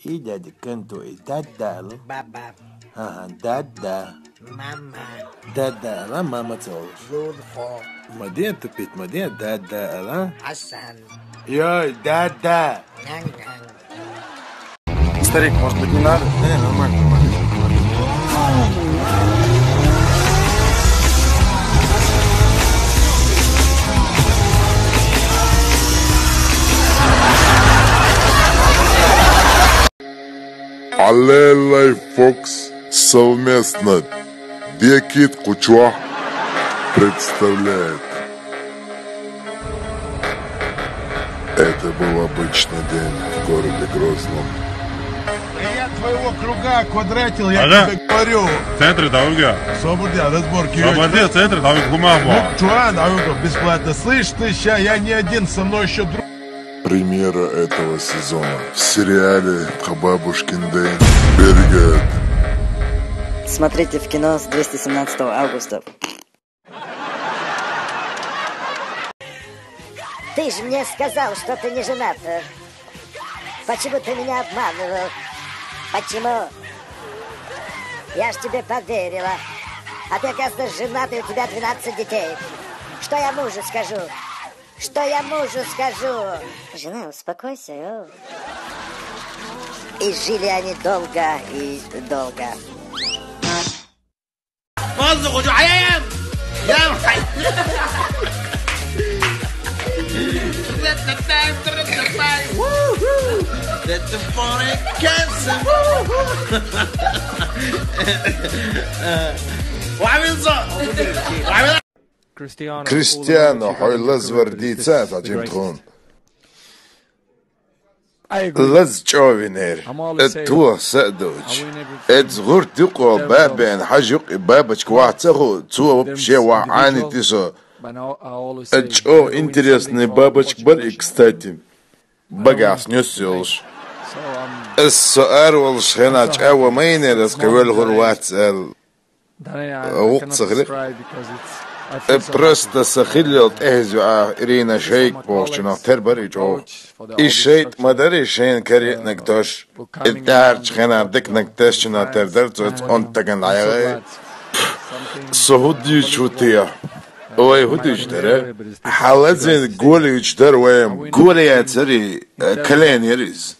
И дядя Кенту, и дадала. Baba. Ага, дада. Mama. Дадала, мама целуешь. Zulfo. Мадин тупит, мадин, дадала. Hassan. Йой, дада. Нянь-нянь. Старик, может быть, не надо? Нормально, нормально. Аллилуйя, Фокс совместно Бекит Кучуа представляет. Это был обычный день в городе Грозном. Я твоего круга квадратил, я Ага. тебе говорю. Центр Давыга. Свободя, разборки. Свободе, центр Давыга Гумахбо. Чуа, Давыга, бесплатно. Слышь ты, ща, я не один, со мной еще друг. Премьера этого сезона в сериале «Бабушкин день». Берегет. Смотрите в кино с 217 августа. Ты же мне сказал, что ты не женат. Почему ты меня обманывал? Почему? Я ж тебе поверила. А ты, оказывается, женат, и у тебя 12 детей. Что я мужу скажу? Что я мужу скажу? Жена, успокойся. О. И жили они долго и долго. Кристиано хойлаз вардица таджимтхун. Лаз човинер. Туа садоч. Эдзгур тико бабен хажук бабочка вахцаху. Туа вообще ваани тисо. О, интересный бабочка был, и, кстати, багаж несёшь. السؤال والشهناج أول ما ينرس قبل غروات وقت صغير просто сахилот эзюа Ирина Шейк болчно тербари жо ишейт мадари шейн кари нагдош илтар чхена дик нагдош на тердер зот он таган аяга сохуди чутия ой худишдер халазин голи чдер вем голи ацари клен ярис.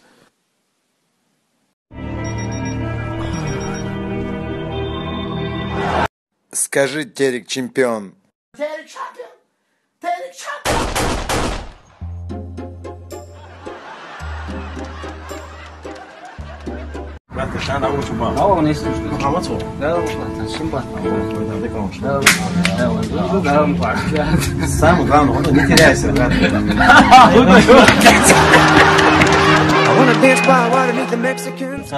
Скажи, Терек чемпион. Terek champion. Terek champion. Самое главное, он не теряйся. I wanna dance by water meet the Mexicans.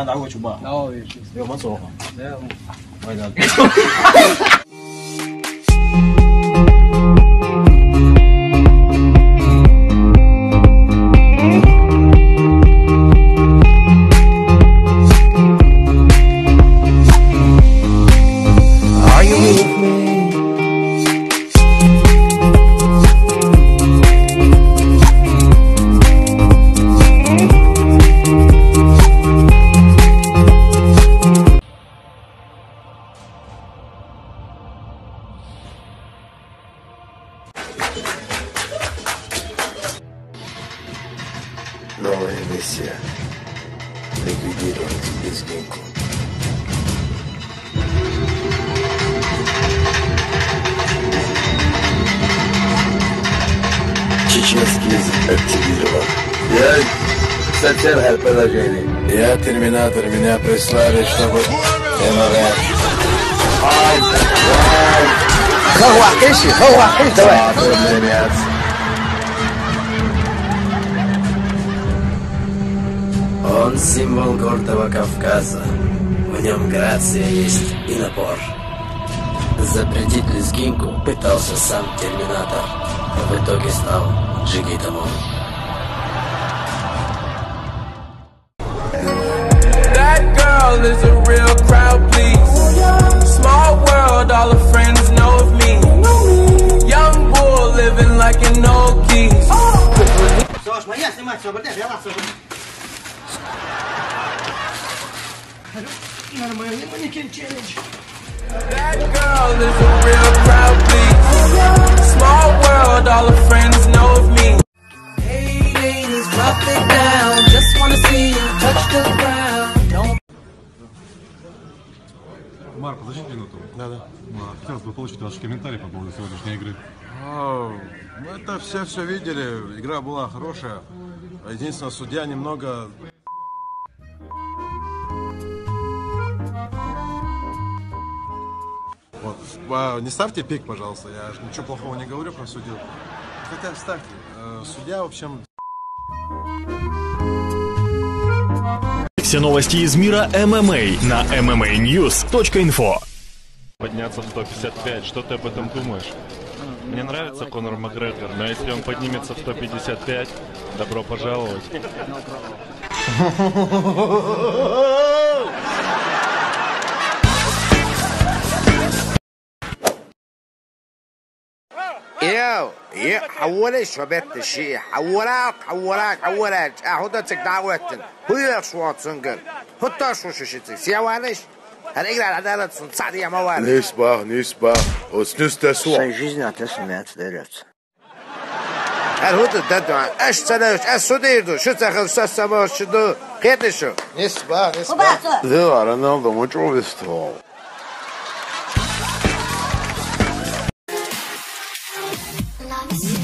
Are you with me? Новая миссия. Ликвидировать лезгинку. Чеченский язык активирован. Я социальное положение. Я терминатор, меня прислали, чтобы... Давай. Он символ гордого Кавказа. В нем грация есть и напор. Запретить лезгинку пытался сам Терминатор. В итоге стал джигитом он. That girl is a real crowd, please. Small world, all her friends know of me. Young bull living like an old geese. Саш, моя снимать, свободя, я вас свободя. Нормальный манекен челлендж. That girl is a real crowd, please. Small world, all her friends know of me. Hey, ladies, drop it down. Just wanna see you touch the ground. Don't. Марк, подожди минуту. Да. Хотелось бы получить ваши комментарии по поводу сегодняшней игры. Это все видели. Игра была хорошая. Единственное, судья немного... Вот. Не ставьте пик, пожалуйста. Я ничего плохого не говорю про судью. Хотя ставьте. Судья, в общем... Все новости из мира ММА на mmanews.info. Подняться в 155, что ты об этом думаешь? Мне нравится Конор Макгрегор, но если он поднимется в 155, добро пожаловать. حولش وبيت الشيء حولاك أهودتك دعوتن هو شواطسنجر هتاش وشوشتك سيوالش هنقرأ العدالة صعد يا موال نسبة وسنستسوع жизнь отошмет вперед الهود الددوان اش تلاش السوديردو شو تاخذ ساسما شدو كيتشو نسبة ذو رونالدو مجوزتو Love